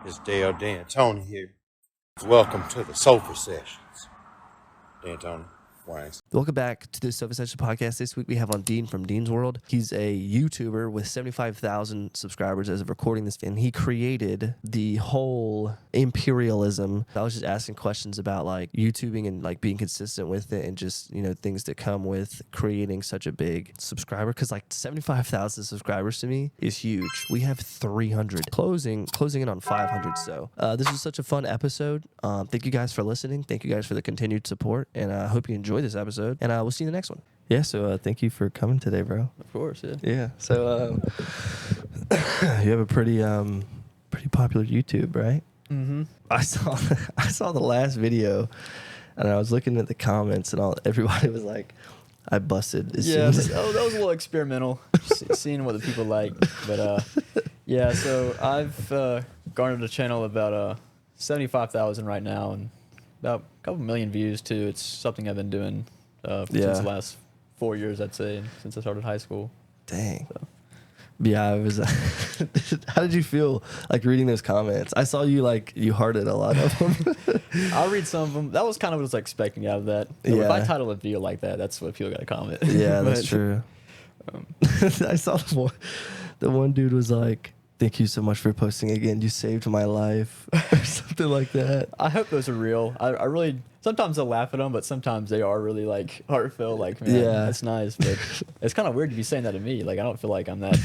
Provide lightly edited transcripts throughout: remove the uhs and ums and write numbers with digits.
It's Dale D'Antoni here. Welcome to the Sofa Sessions. D'Antoni, Wines. Welcome back to the Sofa Session podcast. This week we have on Dean from Dean's World. He's a YouTuber with 75,000 subscribers as of recording this, and he created the whole imperialism. I was just asking questions about like YouTubing and like being consistent with it and just, you know, things that come with creating such a big subscriber, because like 75,000 subscribers to me is huge. We have 300, closing in on 500. So this was such a fun episode. Thank you guys for listening. Thank you guys for the continued support, and I hope you enjoy this episode, and we'll see you in the next one. Yeah, so thank you for coming today, bro. Of course, yeah. Yeah, so you have a pretty popular YouTube, right? Mm-hmm. I saw the last video, and I was looking at the comments, and everybody was like, "I busted." Yeah, that was a little experimental, seeing what the people like. But yeah, so I've garnered a channel about 75,000 right now, and about a couple million views too. It's something I've been doing since the last 4 years, I'd say, since I started high school. Dang. So. Yeah, I was. How did you feel like reading those comments? I saw you hearted a lot of them. I'll read some of them. That was kind of what I was expecting out of that. So if I title a video like that, that's what people got to comment. Yeah, that's true. I saw the one dude was like, "Thank you so much for posting again. You saved my life," or something like that. I hope those are real. I really, sometimes I'll laugh at them, but sometimes they are really like heartfelt. Like, man, that's nice. But it's kind of weird to be saying that to me. Like, I don't feel like I'm that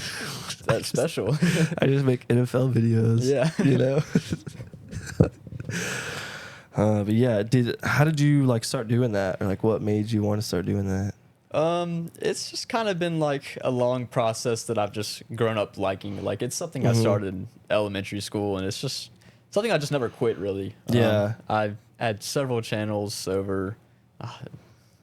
special. I just make NFL videos. Yeah, you know. But yeah, how did you like start doing that, or like what made you want to start doing that? It's just kind of been like a long process that I've just grown up liking. Like, it's something I started in elementary school, and it's just something I just never quit, really. Yeah. I've had several channels over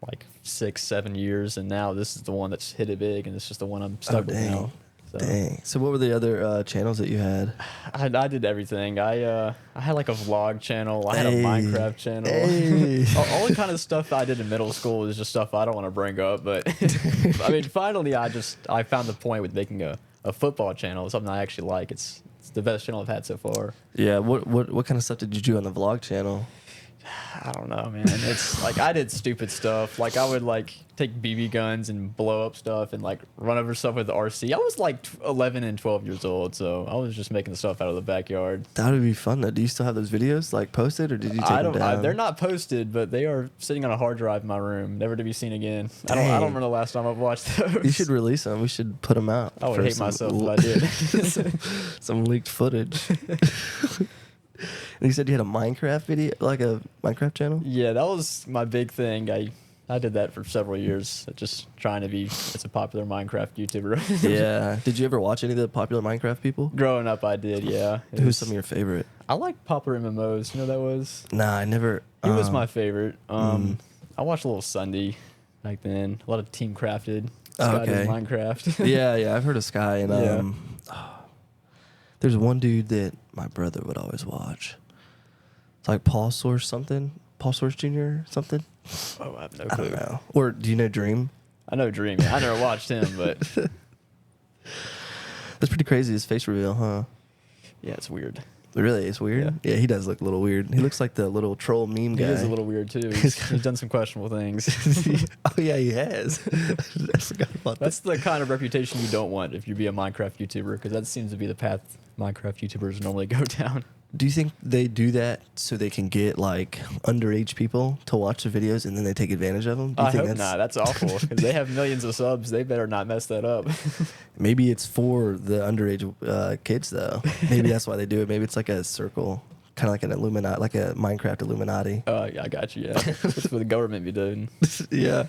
like 6-7 years, and now this is the one that's hit it big, and it's just the one I'm stuck with now. So. Dang. So what were the other channels that you had? I did everything. I had like a vlog channel. I had a Minecraft channel. All the kind of stuff I did in middle school is just stuff I don't want to bring up. But I mean, finally, I found the point with making a football channel, something I actually like. It's the best channel I've had so far. Yeah. What kind of stuff did you do on the vlog channel? I don't know, man. It's like I did stupid stuff. Like I would like take BB guns and blow up stuff and like run over stuff with the RC. I was like 11 and 12 years old, so I was just making stuff out of the backyard. That would be fun though. Do you still have those videos like posted, or did you take them down? They're not posted, but they are sitting on a hard drive in my room, never to be seen again. I don't remember the last time I've watched those. You should release them. We should put them out. I would hate myself if I did. some leaked footage. And you said you had a Minecraft video, like a Minecraft channel? Yeah, that was my big thing. I did that for several years, just trying to be as a popular Minecraft YouTuber. Yeah. Did you ever watch any of the popular Minecraft people? Growing up, I did, yeah. Who's some of your favorite? I like Popper MMOs. You know who that was? Nah, I never. He was my favorite. I watched a little Sunday back then. A lot of Team Crafted. Sky did Minecraft. yeah, I've heard of Sky, and there's one dude that my brother would always watch. It's like Paul Source something. Paul Source Jr. something. Oh, I have no clue. I don't know. Or do you know Dream? I know Dream. I never watched him, but that's pretty crazy. His face reveal, huh? Yeah, it's weird. Really, it's weird. Yeah, he does look a little weird. He looks like the little troll meme guy. He is a little weird too. He's done some questionable things. Oh yeah, he has. I forgot about that. That's the kind of reputation you don't want if you be a Minecraft YouTuber, because that seems to be the path Minecraft YouTubers normally go down. Do you think they do that so they can get like underage people to watch the videos and then they take advantage of them? Do you I think hope not. That's awful, because they have millions of subs. They better not mess that up. Maybe it's for the underage kids though. Maybe that's why they do it. Maybe it's like a circle, kind of like an Illuminati, like a Minecraft Illuminati. Yeah, I got you. Yeah, that's what the government be doing. Yeah.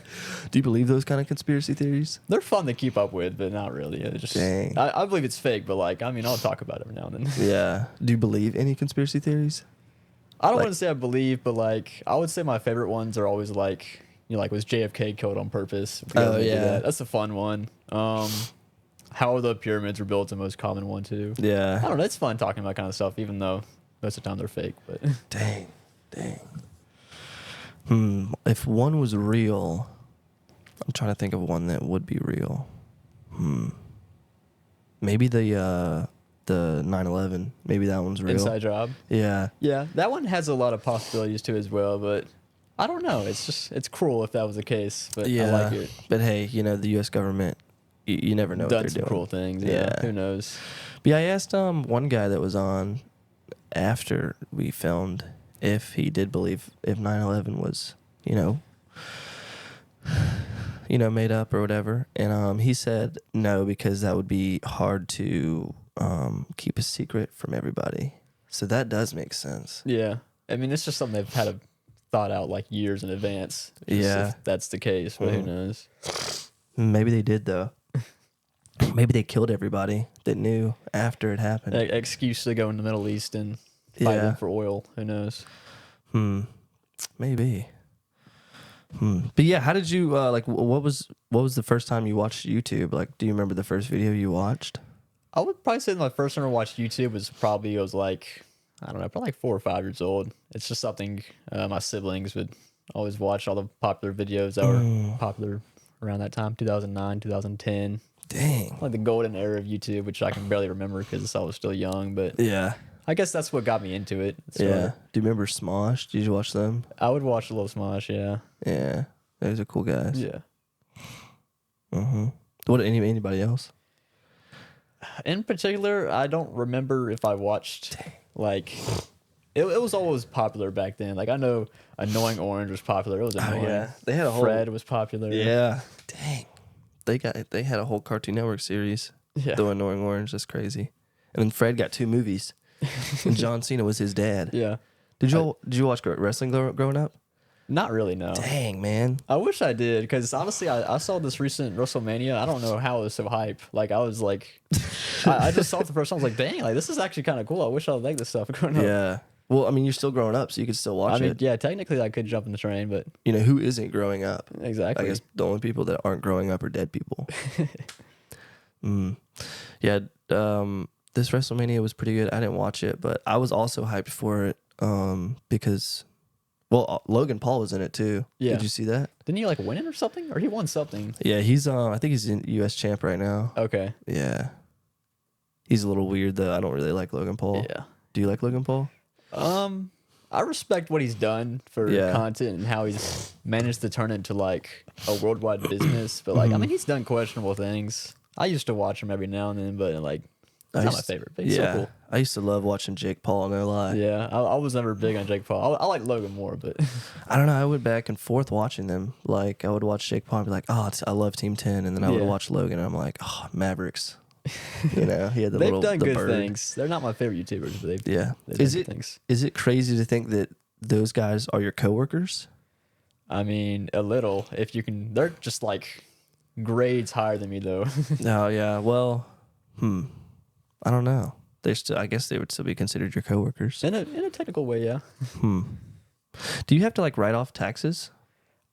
Do you believe those kind of conspiracy theories? They're fun to keep up with, but not really. Dang. I believe it's fake, but like, I mean, I'll talk about it every now and then. Yeah. Do you believe any conspiracy theories? I don't want to say I believe, but like, I would say my favorite ones are always like, you know, like, was JFK killed on purpose? Oh yeah, that's a fun one. How the pyramids were built, the most common one too. Yeah. I don't know. It's fun talking about that kind of stuff, even though most of the time they're fake. But dang. If one was real, I'm trying to think of one that would be real. Maybe the the 9/11. Maybe that one's real. Inside Job. Yeah. Yeah, that one has a lot of possibilities to it as well, but I don't know. It's cruel if that was the case, but I like it. But hey, you know, the U.S. government, you never know what Done they're some doing. cruel things. Yeah. Yeah. Who knows? But yeah, I asked one guy that was on after we filmed if he did believe if 9/11 was, made up or whatever, and he said no, because that would be hard to keep a secret from everybody. So that does make sense. Yeah. I mean, it's just something they've had thought out like years in advance. Yeah. If that's the case, but who knows? Maybe they did though. Maybe they killed everybody that knew after it happened. Excuse to go in the Middle East and fight them for oil. Who knows? Maybe. But yeah, how did you what was the first time you watched YouTube? Like, do you remember the first video you watched? I would probably say my first time I watched YouTube was like, I don't know, probably like 4 or 5 years old. It's just something my siblings would always watch, all the popular videos that were popular around that time, 2009, 2010. Dang. Like the golden era of YouTube, which I can barely remember because I was still young, but Yeah. I guess that's what got me into it. Yeah. Do you remember Smosh? Did you watch them? I would watch a little Smosh, yeah. Yeah. Those are cool guys. Yeah. What, anybody else? In particular, I don't remember if I watched, like, it was always popular back then. Like, I know Annoying Orange was popular. It was annoying. yeah. They had a whole... Fred was popular. Yeah. Dang. They had a whole Cartoon Network series. Yeah. The Annoying Orange. That's crazy. And then Fred got 2 movies. And John Cena was his dad. Yeah. Did you watch wrestling growing up? Not really, no. Dang, man. I wish I did, because honestly, I saw this recent WrestleMania. I don't know how it was so hype. Like, I was like, I just saw it the first time. I was like, dang, like, this is actually kind of cool. I wish I would like this stuff growing up. Yeah. Well, I mean, you're still growing up, so you could still watch I mean, it. yeah, technically I could jump in the train, but You know, who isn't growing up? exactly. I guess the only people that aren't growing up are dead people. Yeah, this WrestleMania was pretty good. I didn't watch it, but I was also hyped for it because, well, Logan Paul was in it too. Yeah. Did you see that? Didn't he like win it or something? Or he won something? Yeah, he's I think he's in U.S. champ right now. Okay. Yeah. He's a little weird though. I don't really like Logan Paul. Yeah. Do you like Logan Paul? I respect what he's done for Yeah. content and how he's managed to turn it into like a worldwide business. But like, I mean, he's done questionable things. I used to watch him every now and then, but like, he's not my favorite. But he's so cool. I used to love watching Jake Paul, no lie. Yeah, I was never big on Jake Paul. I like Logan more, but I don't know. I went back and forth watching them. Like, I would watch Jake Paul and be like, oh, I love Team 10. And then I would Yeah. watch Logan and I'm like, oh, Mavericks. You know, he had the they've little done the good bird. things. They're not my favorite YouTubers, but they've Yeah. they've Is done it good things. is it crazy to think that those guys are your coworkers? I mean, a little. If you can, they're just like grades higher than me, though. Oh yeah. Well, I don't know. I guess they would still be considered your coworkers. in a technical way, yeah. Do you have to like write off taxes?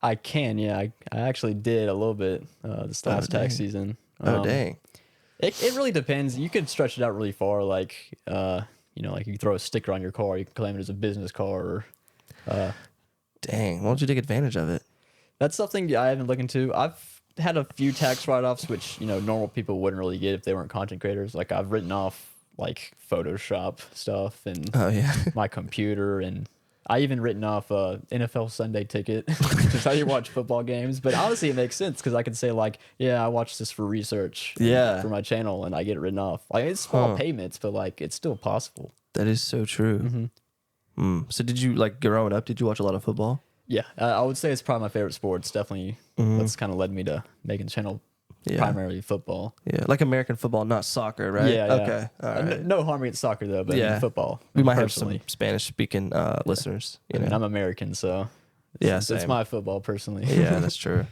I can, yeah. I actually did a little bit this last tax season. Oh dang. It really depends. You could stretch it out really far. Like, like you throw a sticker on your car, you can claim it as a business car. Or Dang. Why don't you take advantage of it? that's something I haven't looked into. I've had a few tax write-offs, which normal people wouldn't really get if they weren't content creators. Like I've written off like Photoshop stuff and Oh yeah. my computer, and I even written off a NFL Sunday ticket, which is how you watch football games. But honestly, it makes sense because I could say like, yeah, I watched this for research, Yeah. for my channel, and I get it written off. Like it's small payments, but like it's still possible. That is so true. So did you like growing up? Did you watch a lot of football? Yeah, I would say it's probably my favorite sport. It's definitely that's kind of led me to making the channel primarily football. Yeah, like American football, not soccer, right? Yeah. Okay. All right. No harm against soccer though, but Yeah. football. We might have some personally. Spanish-speaking listeners. You I mean, know? I'm American, so Yeah, it's same. my football personally. Yeah, that's true.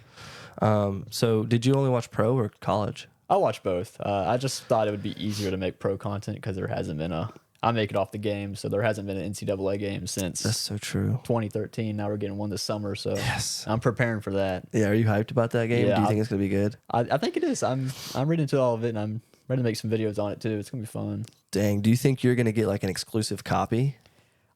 So did you only watch pro or college? I watch both. I just thought it would be easier to make pro content because there hasn't been I make it off the game, so there hasn't been an NCAA game since That's so true. 2013. Now we're getting one this summer, so Yes. I'm preparing for that. Yeah, are you hyped about that game? Yeah, Do you think it's gonna be good? I think it is. I'm reading into all of it, and I'm ready to make some videos on it too. It's gonna be fun. Dang. Do you think you're gonna get like an exclusive copy?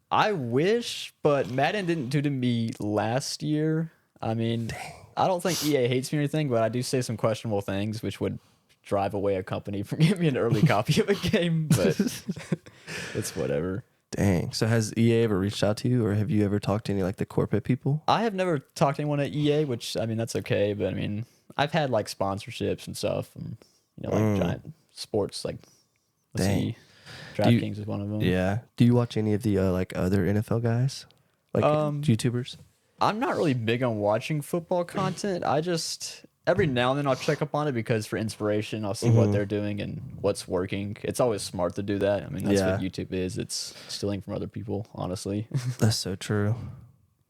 I wish, but Madden didn't do to me last year. I mean, I don't think EA hates me or anything, but I do say some questionable things, which would drive away a company from giving me an early copy of a game, but it's whatever. Dang. So has EA ever reached out to you, or have you ever talked to any like the corporate people? I have never talked to anyone at EA, which I mean that's okay, but I mean I've had like sponsorships and stuff, and like giant sports like let's Dang. see, DraftKings is one of them. Yeah. Do you watch any of the like other NFL guys, like YouTubers? I'm not really big on watching football content. I just every now and then I'll check up on it because for inspiration, I'll see what they're doing and what's working. It's always smart to do that. I mean, that's what YouTube is. It's stealing from other people, honestly. That's so true.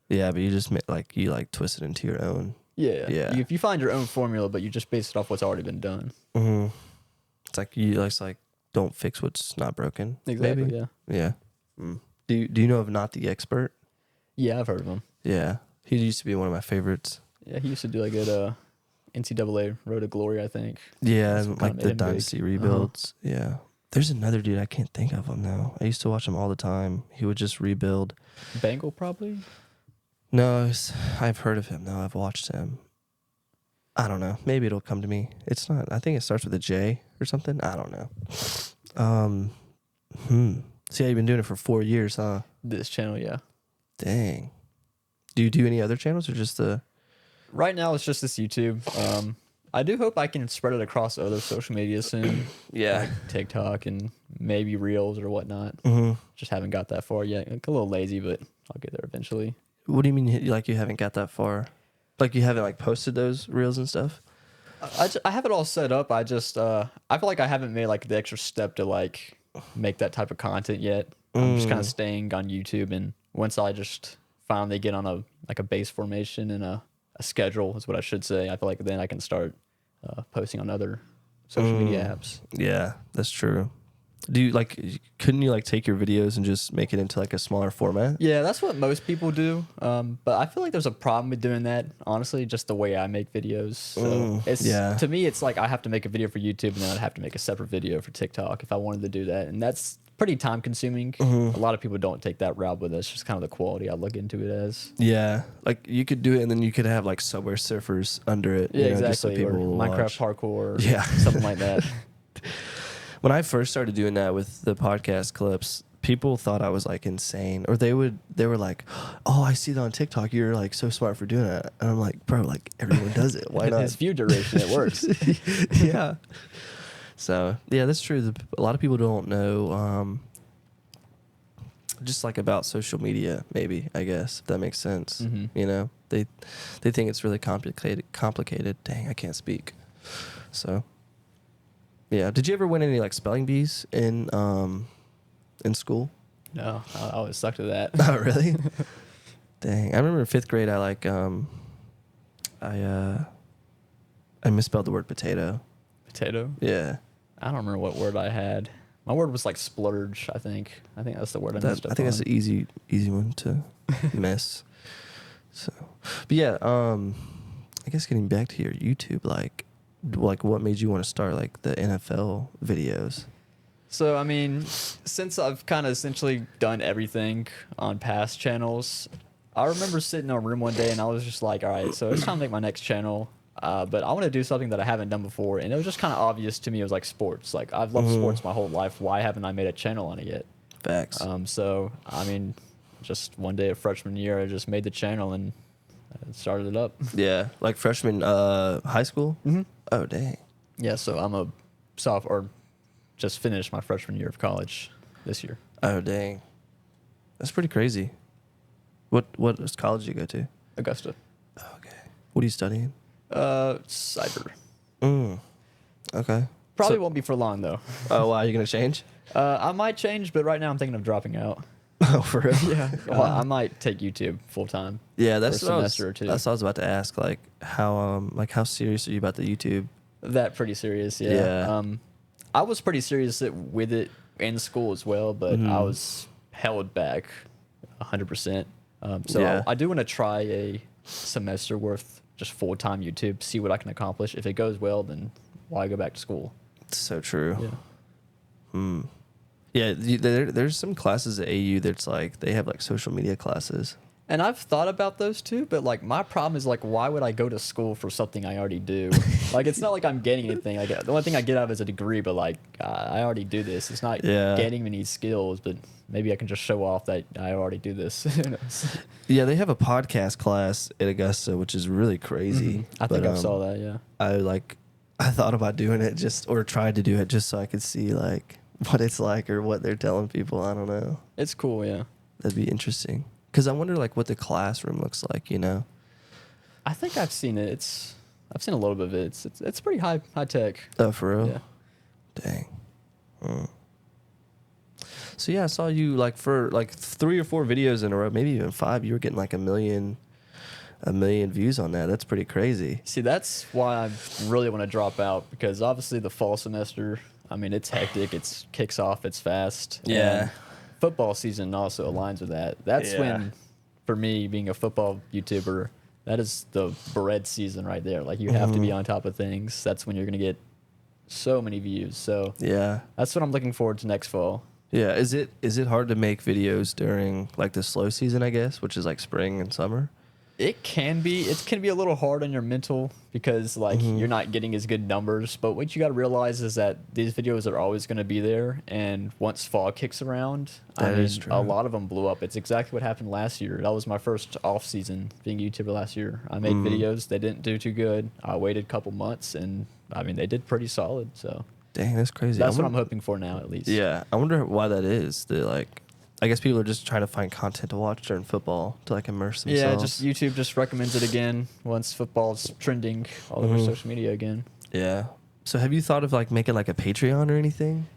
Yeah, but you just you twist it into your own. Yeah. Yeah. If you find your own formula, but you just base it off what's already been done. Mm-hmm. It's like don't fix what's not broken. Exactly. Maybe? Yeah. Yeah. Mm. Do you know of Not the Expert? Yeah, I've heard of him. Yeah, he used to be one of my favorites. Yeah, he used to do like good NCAA Road to Glory, I think. Yeah, That's and what like kinda the made him big. dynasty rebuilds. Yeah. There's another dude I can't think of him now. I used to watch him all the time. He would just rebuild. Bengal, probably. No, I've heard of him though. I've watched him. I don't know. Maybe it'll come to me. It's not. I think it starts with a J or something. I don't know. See how you've been doing it for 4 years, huh? This channel, yeah. Dang. Do you do any other channels or just the? Right now, it's just this YouTube. I do hope I can spread it across other social media soon. Yeah. Like TikTok and maybe Reels or whatnot. Just haven't got that far yet. Like, a little lazy, but I'll get there eventually. What do you mean? Like you haven't got that far? Like you haven't like posted those reels and stuff? I have it all set up. I just I feel like I haven't made like the extra step to like make that type of content yet. I'm just kind of staying on YouTube, and once I just finally get on a base formation and a schedule is what I should say. I feel like then I can start posting on other social media apps. Yeah, that's true. Do you couldn't you take your videos and just make it into like a smaller format? Yeah, that's what most people do. But I feel like there's a problem with doing that, honestly, just the way I make videos. So to me, it's like I have to make a video for YouTube and then I'd have to make a separate video for TikTok if I wanted to do that. And that's pretty time consuming. A lot of people don't take that route, but that's just kind of the quality I look into it as. Yeah, like you could do it and then you could have like Subway Surfers under it. Yeah, just so exactly. people Or will Minecraft watch. parkour, Yeah. something like that. When I first started doing that with the podcast clips, people thought I was like insane, or they were like, "Oh, I see that on TikTok. You're like so smart for doing it." And I'm like, "Bro, like everyone does it. Why not?" It's view duration. It works. Yeah. So yeah, that's true. A lot of people don't know, just like about social media. Maybe I guess if that makes sense. You know, they think it's really complicated. Dang, I can't speak. So. Yeah. Did you ever win any like spelling bees in school? No, I always stuck to that. Oh, really? Dang. I remember in 5th grade I misspelled the word potato. Potato? Yeah. I don't remember what word I had. My word was like splurge, I think. I think that's the word I messed up I think on. that's an easy one to miss. So, but yeah, I guess getting back to your YouTube, like what made you want to start like the NFL videos? So, I mean, since I've kind of essentially done everything on past channels, I remember sitting in a room one day and I was just like, all right, so it's time to make my next channel. But I want to do something that I haven't done before. And it was just kind of obvious to me. It was like sports. Like, I've loved sports my whole life. Why haven't I made a channel on it yet? Facts. So, I mean, just one day of freshman year, I just made the channel and started it up. Yeah, like freshman high school? Mm-hmm. Oh, dang. Yeah, so I'm a sophomore, just finished my freshman year of college this year. Oh, dang. That's pretty crazy. What college did you go to? Augusta. Oh, okay. What are you studying? Cyber. Okay. Probably won't be for long, though. Oh, wow. You're going to change? I might change, but right now I'm thinking of dropping out. Oh, for real? Yeah. Well, I might take YouTube full time. Yeah, that's for a what semester or two. That's what I was about to ask. Like how serious are you about the YouTube? That pretty serious, yeah. Yeah. I was pretty serious with it in school as well, but I was held back 100%. So Yeah. I do want to try a semester worth just full-time YouTube, see what I can accomplish. If it goes well, then why go back to school? It's so true. Yeah. Yeah, there's some classes at AU that's like they have like social media classes. And I've thought about those too, but like my problem is like, why would I go to school for something I already do? Like, it's not like I'm getting anything. Like, the only thing I get out of it is a degree, but like, I already do this. It's not Yeah. gaining me any skills, but maybe I can just show off that I already do this. Who knows? Yeah, they have a podcast class at Augusta, which is really crazy. I think But, I saw that. Yeah. I thought about doing it or tried to do it just so I could see like what it's like or what they're telling people. I don't know. It's cool. Yeah. That'd be interesting. Because I wonder like what the classroom looks like, you know? I think I've seen it. I've seen a little bit of it. It's pretty high tech. Oh, for real? Yeah. Dang. So yeah, I saw you like for like 3 or 4 videos in a row, maybe even 5. You were getting like a million views on that. That's pretty crazy. See, that's why I really want to drop out, because obviously the fall semester, I mean, it's hectic. It kicks off. It's fast. Yeah. And football season also aligns with that. That's Yeah. when, for me, being a football YouTuber, that is the bread season right there. Like, you have to be on top of things. That's when you're going to get so many views. So Yeah. that's what I'm looking forward to next fall. Yeah. Is it hard to make videos during like the slow season, I guess, which is like spring and summer? It can be. It can be a little hard on your mental, because like you're not getting as good numbers. But what you got to realize is that these videos are always going to be there, and once fall kicks around, That is true. a lot of them blew up. It's exactly what happened last year. That was my first off season being a YouTuber last year. I made videos. They didn't do too good. I waited a couple months, and I mean they did pretty solid. So Dang, that's crazy. that's what I'm hoping for now, at least. Yeah, I wonder why that is. That like, I guess people are just trying to find content to watch during football to like immerse themselves. Yeah, just YouTube just recommends it again once football's trending all over social media again. Yeah. So have you thought of like making like a Patreon or anything?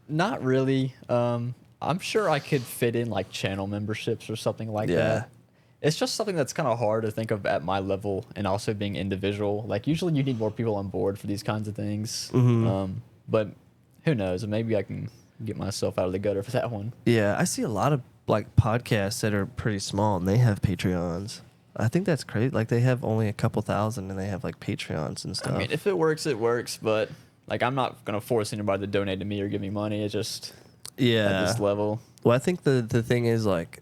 Not really. I'm sure I could fit in like channel memberships or something like Yeah. that. It's just something that's kind of hard to think of at my level, and also being individual. Like, usually you need more people on board for these kinds of things. But who knows? Maybe I can get myself out of the gutter for that one. Yeah, I see a lot of like podcasts that are pretty small and they have Patreons. I think that's crazy. Like they have only a couple thousand and they have like Patreons and stuff. I mean, if it works, it works. But like, I'm not gonna force anybody to donate to me or give me money. It's just at this level. Well, I think the thing is like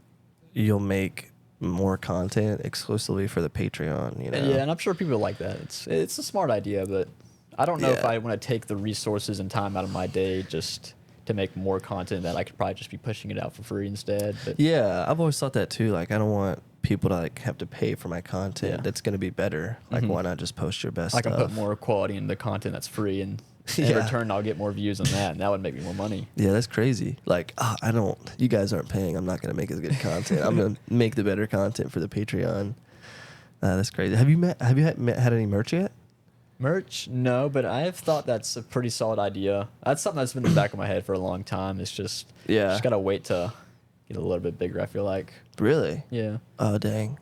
you'll make more content exclusively for the Patreon, you know. Yeah, and I'm sure people like that. It's a smart idea, but I don't know if Yeah. I want to take the resources and time out of my day just to make more content that I could probably just be pushing it out for free instead. But Yeah, I've always thought that too. Like I don't want people to like have to pay for my content. Yeah. That's going to be better. Like why not just post your best I can stuff? put more quality in the content that's free, and in Yeah. return, I'll get more views on that, and that would make me more money. Yeah, that's crazy. Like, you guys aren't paying. I'm not going to make as good content. I'm going to make the better content for the Patreon. That's crazy. Have you had any merch yet? Merch? No, but I have thought that's a pretty solid idea. That's something that's been in the back of my head for a long time. It's just, just gotta wait to get a little bit bigger, I feel like. Really? Yeah. Oh, dang.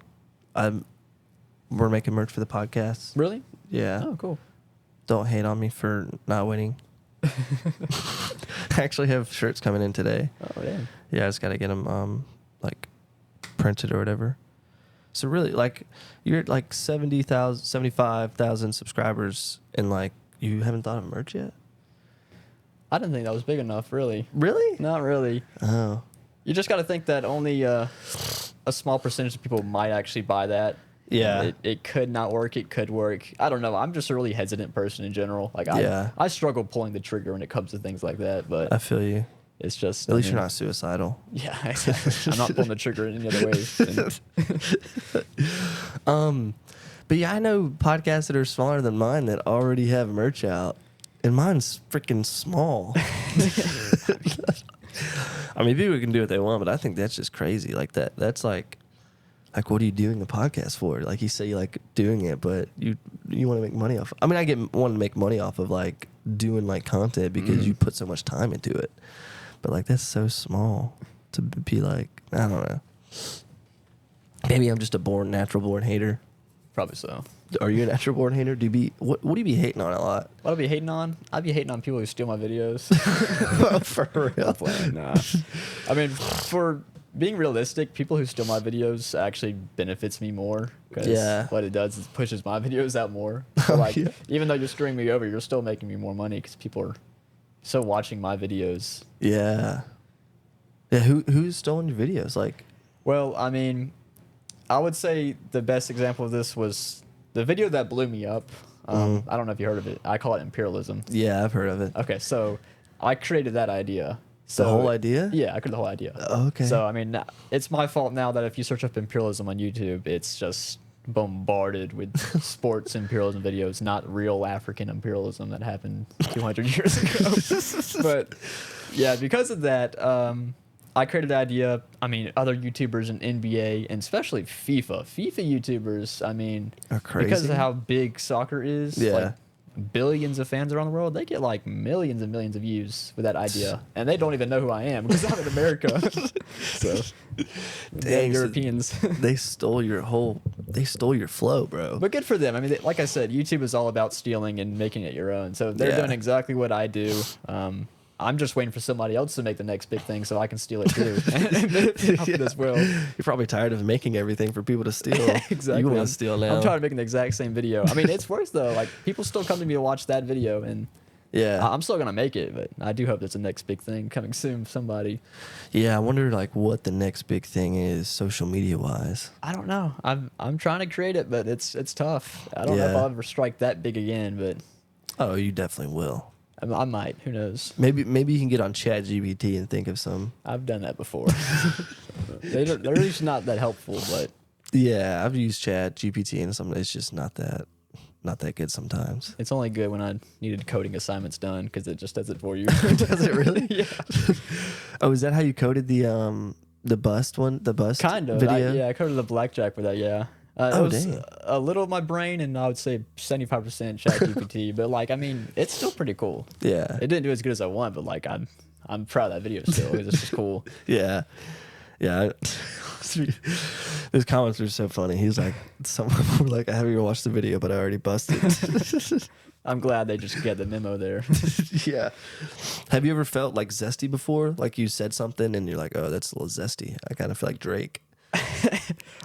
We're making merch for the podcast. Really? Yeah. Oh, cool. Don't hate on me for not winning. I actually have shirts coming in today. Oh, yeah. Yeah, I just got to get them like printed or whatever. So really, like, you're at like 75,000 subscribers, and like you haven't thought of merch yet? I didn't think that was big enough, really. Really? Not really. Oh. You just got to think that only a small percentage of people might actually buy that. Yeah. It could not work. It could work. I don't know. I'm just a really hesitant person in general. Like, Yeah. I struggle pulling the trigger when it comes to things like that, but I feel you. it's just... At least you're not suicidal. Yeah. I'm not pulling the trigger in any other way. But yeah, I know podcasts that are smaller than mine that already have merch out, and mine's freaking small. I mean, people can do what they want, but I think that's just crazy. Like that's like, what are you doing the podcast for? Like you say you like doing it, but you want to make money off. I mean, want to make money off of like doing like content because you put so much time into it. But like that's so small to be like, I don't know. Maybe I'm just a natural born hater. Probably so. Are you a natural born hater? What do you be hating on a lot? What I'd be hating on? I'd be hating on people who steal my videos. For real? Nah. I mean, for being realistic, people who steal my videos actually benefits me more. Because what it does is pushes my videos out more. So like, even though you're screwing me over, you're still making me more money because people are so watching my videos. Yeah. Yeah. Who's stolen your videos? Like, well, I mean, I would say the best example of this was the video that blew me up. I don't know if you heard of it. I call it imperialism. Yeah, I've heard of it. Okay, so I created that idea. So, The whole idea? Yeah, I created the whole idea. Okay. So, I mean, it's my fault now that if you search up imperialism on YouTube, it's just bombarded with sports imperialism videos, not real African imperialism that happened 200 years ago. But, yeah, because of that, I created the idea. I mean, other YouTubers in NBA and especially FIFA YouTubers, I mean, Are crazy. because of how big soccer is, Yeah. like billions of fans around the world, they get like millions and millions of views with that idea, and they don't even know who I am because I'm in America. So, Dang, so Europeans. they stole your flow, bro. But good for them. I mean, like I said, YouTube is all about stealing and making it your own. So they're Yeah. doing exactly what I do. I'm just waiting for somebody else to make the next big thing so I can steal it too and benefit off it as well. You're probably tired of making everything for people to steal. Exactly. You want I'm- to steal now. I'm tired of making the exact same video. I mean, it's worse though. Like people still come to me to watch that video, and Yeah. I'm still gonna make it. But I do hope there's a next big thing coming soon. Somebody. Yeah, I wonder like what the next big thing is social media wise. I don't know. I'm trying to create it, but it's tough. I don't know if Yeah. I'll ever strike that big again, but Oh, you definitely will. I might. Who knows? Maybe you can get on ChatGPT and think of some. I've done that before. They're just not that helpful, but Yeah, I've used ChatGPT and some. It's just not that good sometimes. it's only good when I needed coding assignments done because it just does it for you. Does it really? Yeah. Oh, is that how you coded the bust one? The bust Kind of. video? I coded the blackjack with that. Yeah. It Oh, was dang. a little of my brain, and I would say 75% ChatGPT. But like, I mean, it's still pretty cool. Yeah. It didn't do as good as I want, but like, I'm proud of that video still. It's just cool. Yeah. Yeah. His comments were so funny. He's like, someone were like, I haven't even watched the video, but I already busted. I'm glad they just get the memo there. Yeah. Have you ever felt like zesty before? Like you said something and you're like, oh, that's a little zesty. I kind of feel like Drake.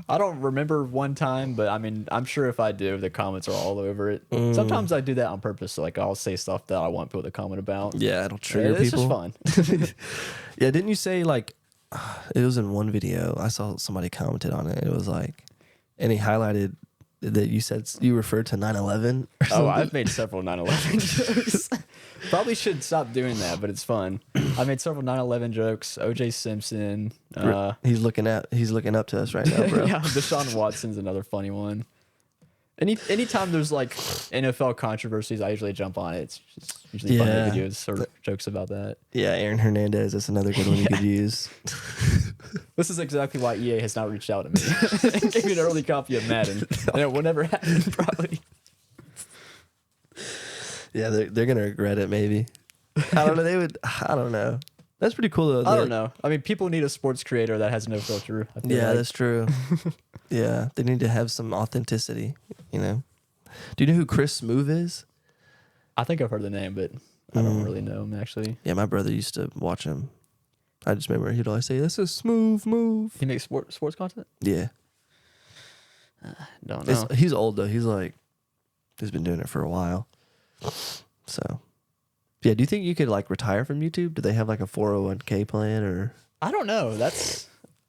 I don't remember one time, but I mean, I'm sure if I do, the comments are all over it. Sometimes I do that on purpose. So like, I'll say stuff that I want people to comment about. Yeah, it'll trigger It's people. just fun. Yeah, didn't you say like, it was in one video, I saw somebody commented on it. It was like, and he highlighted that you said you referred to 9/11. Oh, I've made several 9/11 jokes. Probably should stop doing that, but it's fun. I made several 9/11 jokes. O.J. Simpson. He's looking up to us right now, bro. Yeah, Deshaun Watson's another funny one. Anytime there's like NFL controversies, I usually jump on it. It's just usually funny Yeah. videos or jokes about that. Yeah, Aaron Hernandez. That's another good one you could use. This is exactly why EA has not reached out to me and gave me an early copy of Madden, and it will never happen probably. Yeah, they're gonna regret it. Maybe. I don't know. They would. I don't know. That's pretty cool though. I don't know. I mean, people need a sports creator that has no filter. I feel Yeah, like. that's true. Yeah, they need to have some authenticity. You know. Do you know who Chris Smoove is? I think I've heard the name, but I don't really know him actually. Yeah, my brother used to watch him. I just remember he'd always say, "That's a smooth move." He makes sports content. Yeah, Don't know. he's old though. He's been doing it for a while. So, yeah. Do you think you could like retire from YouTube? Do they have like a 401k plan or? I don't know.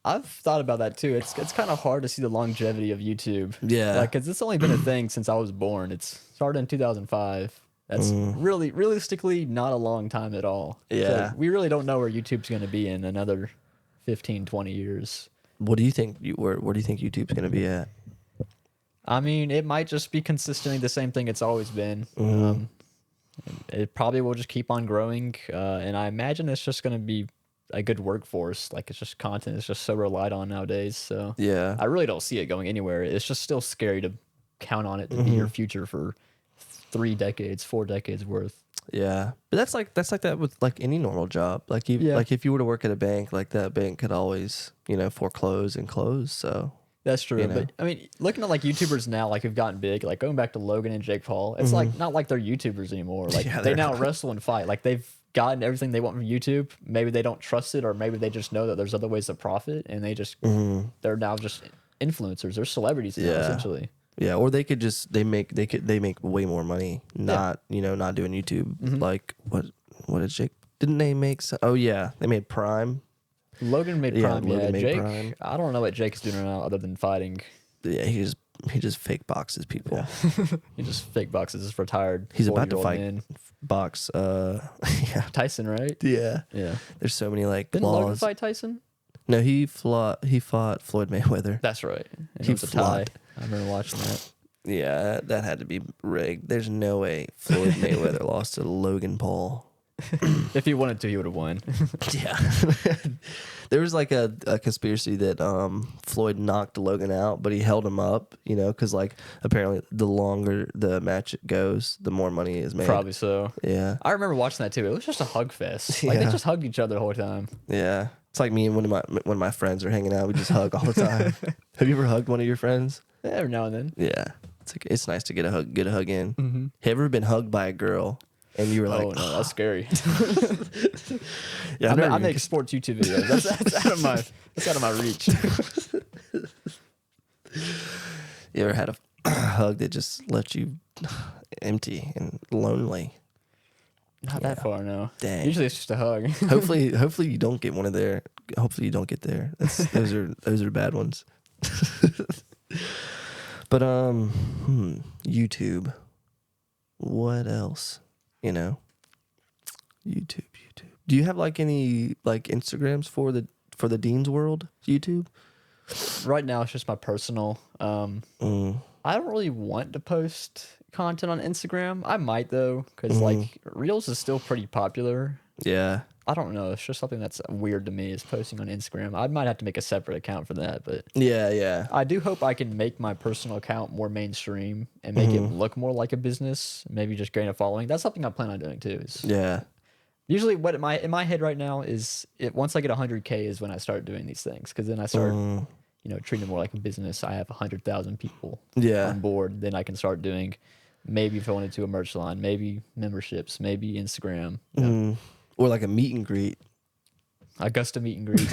I've thought about that too. It's kind of hard to see the longevity of YouTube. Yeah. Like, cause it's only been a thing since I was born. It's started in 2005. That's really, realistically, not a long time at all. Yeah. So we really don't know where YouTube's going to be in another 15, 20 years. What do you think? Where do you think YouTube's gonna be at? I mean, it might just be consistently the same thing it's always been. It probably will just keep on growing. And I imagine it's just going to be a good workforce. Like, it's just content is just so relied on nowadays. So Yeah. I really don't see it going anywhere. It's just still scary to count on it to be your future for 3 decades, 4 decades worth. Yeah, but that's like that with like any normal job. Like Yeah. like if you were to work at a bank, like that bank could always foreclose and close. So That's true. You know? But I mean, looking at like YouTubers now, like who've gotten big, like going back to Logan and Jake Paul, it's like not like they're YouTubers anymore. Like Yeah, they they're now not. wrestle and fight. Like they've gotten everything they want from YouTube. Maybe they don't trust it, or maybe they just know that there's other ways to profit, and they just they're now just influencers. They're celebrities now, Yeah. essentially. yeah, or they could just they make way more money not doing YouTube. Like what did Jake didn't they make? Oh yeah, they made Prime. Logan made Yeah, Prime. Logan Yeah, made Jake. Prime. I don't know what Jake is doing now other than fighting. Yeah, he just fake boxes people. He just fake boxes retired. He's about to 40-year-old fight men. box. Yeah, Tyson, right? yeah. Yeah. There's so many like Didn't Logan laws. fight Tyson? No, he fought Floyd Mayweather. That's right. And He it was a tie. fought. I remember watching that. Yeah, that had to be rigged. There's no way Floyd Mayweather lost to Logan Paul. If he wanted to, he would have won. Yeah. There was like a conspiracy that Floyd knocked Logan out, but he held him up, because like apparently the longer the match goes, the more money is made. Probably so. Yeah. I remember watching that too. It was just a hug fest. Like they Yeah. just hugged each other the whole time. Yeah. It's like me and one of my friends are hanging out. We just hug all the time. Have you ever hugged one of your friends? Every now and then. Yeah. It's nice to get a hug in. Mm-hmm. Have you ever been hugged by a girl and you were like, Oh no, that's scary. yeah, I make sports YouTube videos. That's out of my reach. You ever had a hug that just left you empty and lonely? Not that far, no. Dang. Usually it's just a hug. Hopefully you don't get one of there. Hopefully you don't get there. Those are bad ones. But YouTube. What else? YouTube. Do you have like any like Instagrams for the Dean's World YouTube? Right now it's just my personal. I don't really want to post content on Instagram. I might though, because like Reels is still pretty popular. Yeah. I don't know. It's just something that's weird to me is posting on Instagram. I might have to make a separate account for that, but Yeah. I do hope I can make my personal account more mainstream and make it look more like a business. Maybe just gain a following. That's something I plan on doing too. Yeah. Usually, what in my head right now is once I get 100K is when I start doing these things, because then I start treating it more like a business. I have 100,000 people on board. Then I can start doing maybe if I wanted to a merch line, maybe memberships, maybe Instagram. Or like a meet and greet. Augusta meet and greet.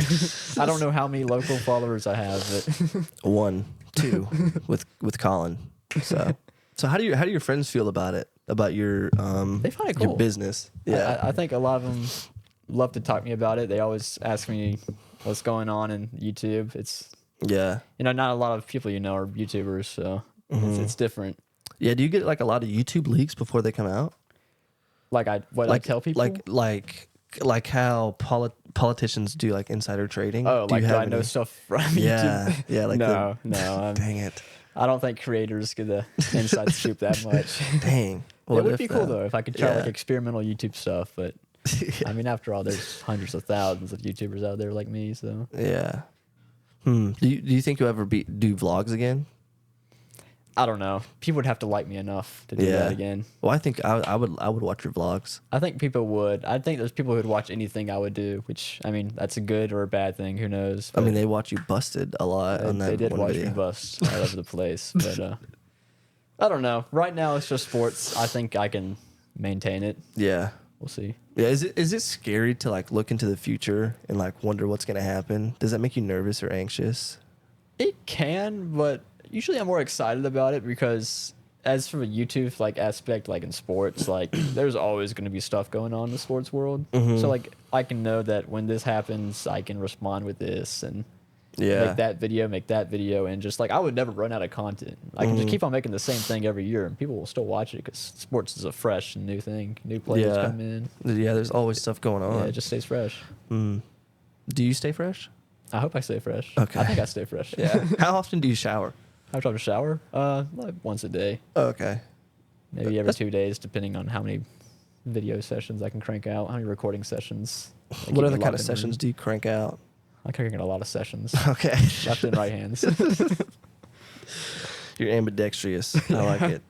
I don't know how many local followers I have, but 1, 2 with Colin. So how do your friends feel about it? About your they find it cool. your business? Yeah. I think a lot of them love to talk to me about it. They always ask me what's going on in YouTube. It's not a lot of people are YouTubers, so it's different. Yeah. Do you get like a lot of YouTube leaks before they come out? Like I tell people like how politicians do like insider trading. Oh, like do I know stuff from YouTube? Yeah. Like no. Dang it. I don't think creators get the inside scoop that much. Dang. It would be cool though if I could try like experimental YouTube stuff, but I mean, after all, there's hundreds of thousands of YouTubers out there like me, so yeah. Do you think you'll ever do vlogs again? I don't know. People would have to like me enough to do that again. Well, I think I would watch your vlogs. I think people would. I think there's people who would watch anything I would do, which I mean, that's a good or a bad thing. Who knows? I mean, they watch you busted a lot on that. They did one watch video. me bust all over the place, but I don't know. Right now, it's just sports. I think I can maintain it. Yeah. We'll see. Yeah. Is it scary to like look into the future and like wonder what's gonna happen? Does that make you nervous or anxious? It can, but usually I'm more excited about it because as from a YouTube like aspect, like in sports, like there's always going to be stuff going on in the sports world. So like I can know that when this happens, I can respond with this and make that video, and just like I would never run out of content. I can just keep on making the same thing every year, and people will still watch it because sports is a fresh and new thing. New players come in. Yeah, there's always stuff going on. Yeah, it just stays fresh. Do you stay fresh? I hope I stay fresh. Okay. I think I stay fresh. Yeah. How often do you shower? How much I have to shower? Like once a day. Okay. Maybe every 2 days, depending on how many video sessions I can crank out, how many recording sessions. What other kind of sessions do you crank out? I'm cranking a lot of sessions. Okay. Left and right hands. You're ambidextrous. I like it.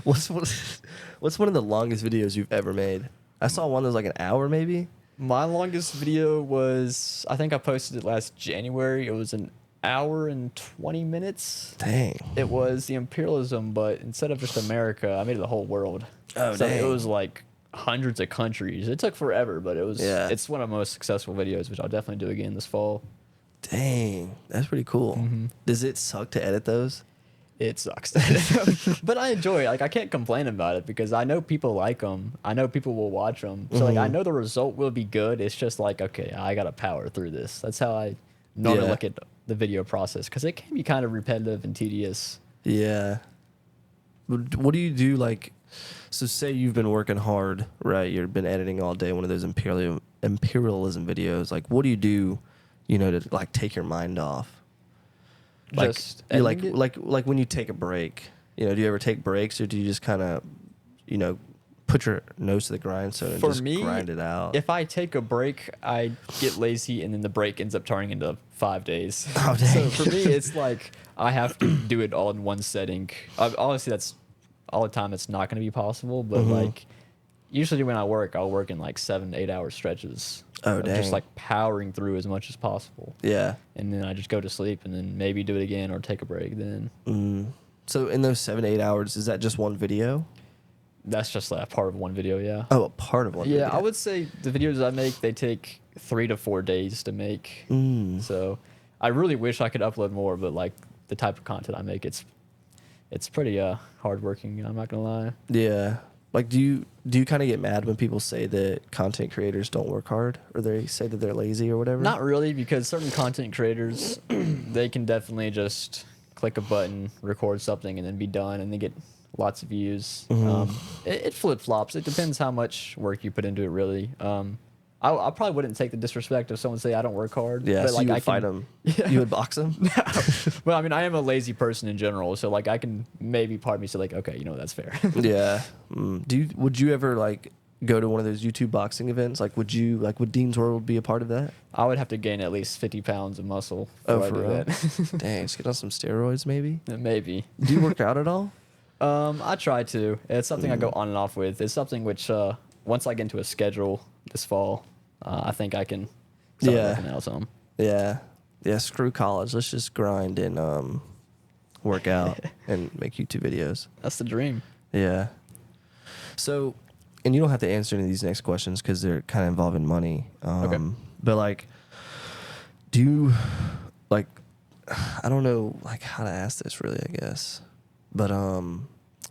What's one of the longest videos you've ever made? I saw one that was like an hour maybe. My longest video was, I think I posted it last January. It was an hour and 20 minutes. Dang. It was the imperialism, but instead of just America, I made it the whole world. Oh, so dang. it was like hundreds of countries. It took forever, but it's one of the most successful videos, which I'll definitely do again this fall. Dang. That's pretty cool. Does it suck to edit those? It sucks. But I enjoy it. Like, I can't complain about it because I know people like them. I know people will watch them. So, like, I know the result will be good. It's just like, okay, I got to power through this. That's how I normally look at the video process because it can be kind of repetitive and tedious. Yeah. What do you do, like, so say you've been working hard, right? You've been editing all day, one of those imperialism videos. Like, what do you do, you know, to, like, take your mind off? Like, Just you like editing it? like when you take a break, you know, do you ever take breaks or do you just kind of, you know, put your nose to the grindstone and For just me, grind it out? If I take a break, I get lazy, and then the break ends up turning into 5 days. Oh, dang. So for me, it's like I have to do it all in one setting. Obviously, that's all the time. It's not going to be possible, but like usually when I work, I'll work in like 7 to 8 hour stretches. Oh, of dang. Just like powering through as much as possible. Yeah. And then I just go to sleep, and then maybe do it again or take a break. Then So in those 7 to 8 hours, is that just one video? that's just like a part of one video. Yeah. Oh, a part of one Yeah, video. I would say the videos I make, they take 3 to 4 days to make. So I really wish I could upload more, but like the type of content I make, it's pretty hardworking. I'm not gonna lie. Yeah. Like, do you kind of get mad when people say that content creators don't work hard, or they say that they're lazy or whatever? Not really, because certain content creators, they can definitely just click a button, record something, and then be done, and they get lots of views. It flip flops. It depends how much work you put into it, really. I probably wouldn't take the disrespect if someone say I don't work hard. Yeah, but so like you would I fight can, them. You would box them. Well, I mean, I am a lazy person in general, so like I can maybe part of me say like, okay, you know, that's fair. Yeah. Would you ever like go to one of those YouTube boxing events? Like, would Dean's World be a part of that? I would have to gain at least 50 pounds of muscle. Oh, before I for do real? that. Dang, just get on some steroids, maybe. Maybe. Do you work out at all? I try to. It's something I go on and off with. It's something which once I get into a schedule this fall, I think I can start working out some. Yeah. Yeah. Screw college. Let's just grind and work out and make YouTube videos. That's the dream. Yeah. So, and you don't have to answer any of these next questions because they're kind of involving money. Okay. But like, do you like? I don't know like how to ask this really. I guess, but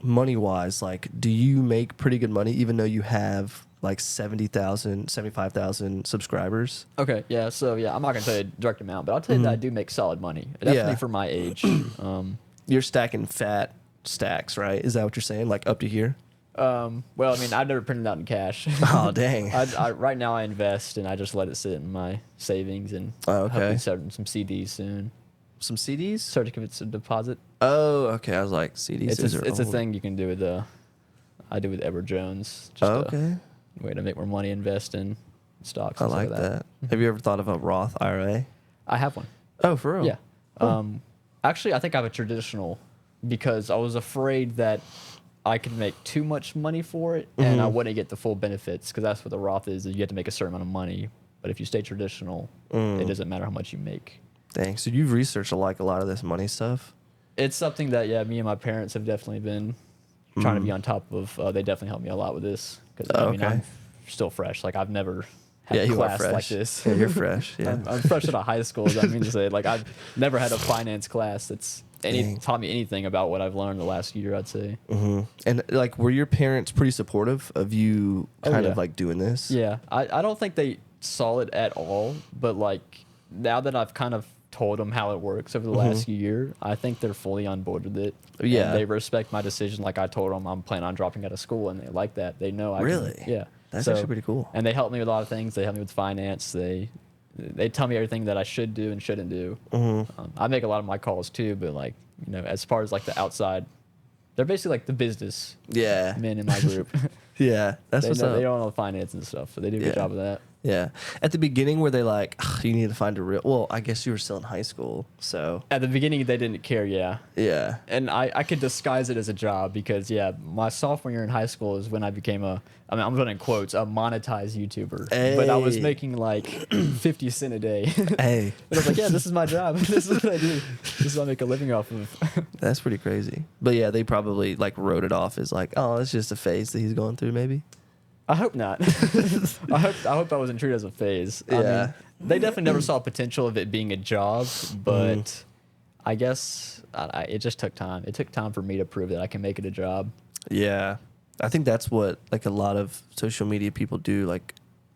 money wise, like, do you make pretty good money even though you have like 70,000, 75,000 subscribers? Okay, yeah, so yeah, I'm not gonna tell you a direct amount, but I'll tell you that I do make solid money. Definitely for my age. You're stacking fat stacks, right? Is that what you're saying? Like up to here? Well, I mean, I've never printed out in cash. Oh, dang. Right now I invest and I just let it sit in my savings and Oh, okay. hopefully start some CDs soon. Some CDs? Certificates of deposit. Oh, okay. I was like, CDs. It's a thing you can do with I do with Edward Jones. Just Oh, okay. a way to make more money, invest in stocks. I And like stuff like that. Have you ever thought of a Roth IRA? I have one. Oh, for real? Yeah. Actually, I think I have a traditional because I was afraid that I could make too much money for it and I wouldn't get the full benefits because that's what the Roth is. You have to make a certain amount of money. But if you stay traditional, it doesn't matter how much you make. Dang. So you've researched a lot of this money stuff? It's something that, yeah, me and my parents have definitely been trying to be on top of. They definitely helped me a lot with this because I mean, I'm still fresh. Like, I've never had a you are class fresh. like this. Yeah, you're fresh. Yeah. I'm fresh out of high school. I mean to say, like, I've never had a finance class that's taught me anything about what I've learned the last year, I'd say. And like, were your parents pretty supportive of you kind of like doing this? Yeah, I don't think they saw it at all, but like now that I've kind of told them how it works over the last year, I think they're fully on board with it. Yeah. And they respect my decision. Like I told them I'm planning on dropping out of school and they like that. They know I Really? can, yeah. That's actually pretty cool. And they help me with a lot of things. They help me with finance. They tell me everything that I should do and shouldn't do. I make a lot of my calls too, but like, you know, as far as like the outside, they're basically like the business men in my group. Yeah, that's what's up. They don't know the finance and stuff, so they do a good job of that. Yeah. At the beginning, were they like, "Ugh, you need to find a real? Well, I guess you were still in high school, so. At the beginning, they didn't care, yeah. Yeah. And I could disguise it as a job because, yeah, my sophomore year in high school is when I became I'm putting in quotes, a monetized YouTuber. Hey. But I was making like 50 cents a day. Hey. And I was like, yeah, this is my job. This is what I do. This is what I make a living off of. That's pretty crazy. But yeah, they probably like wrote it off as like, oh, it's just a phase that he's going through, maybe. I hope not. I hope I wasn't treated as a phase. I Yeah. mean, they definitely never saw potential of it being a job, but I guess it just took time. It took time for me to prove that I can make it a job. Yeah. I think that's what like a lot of social media people do. Like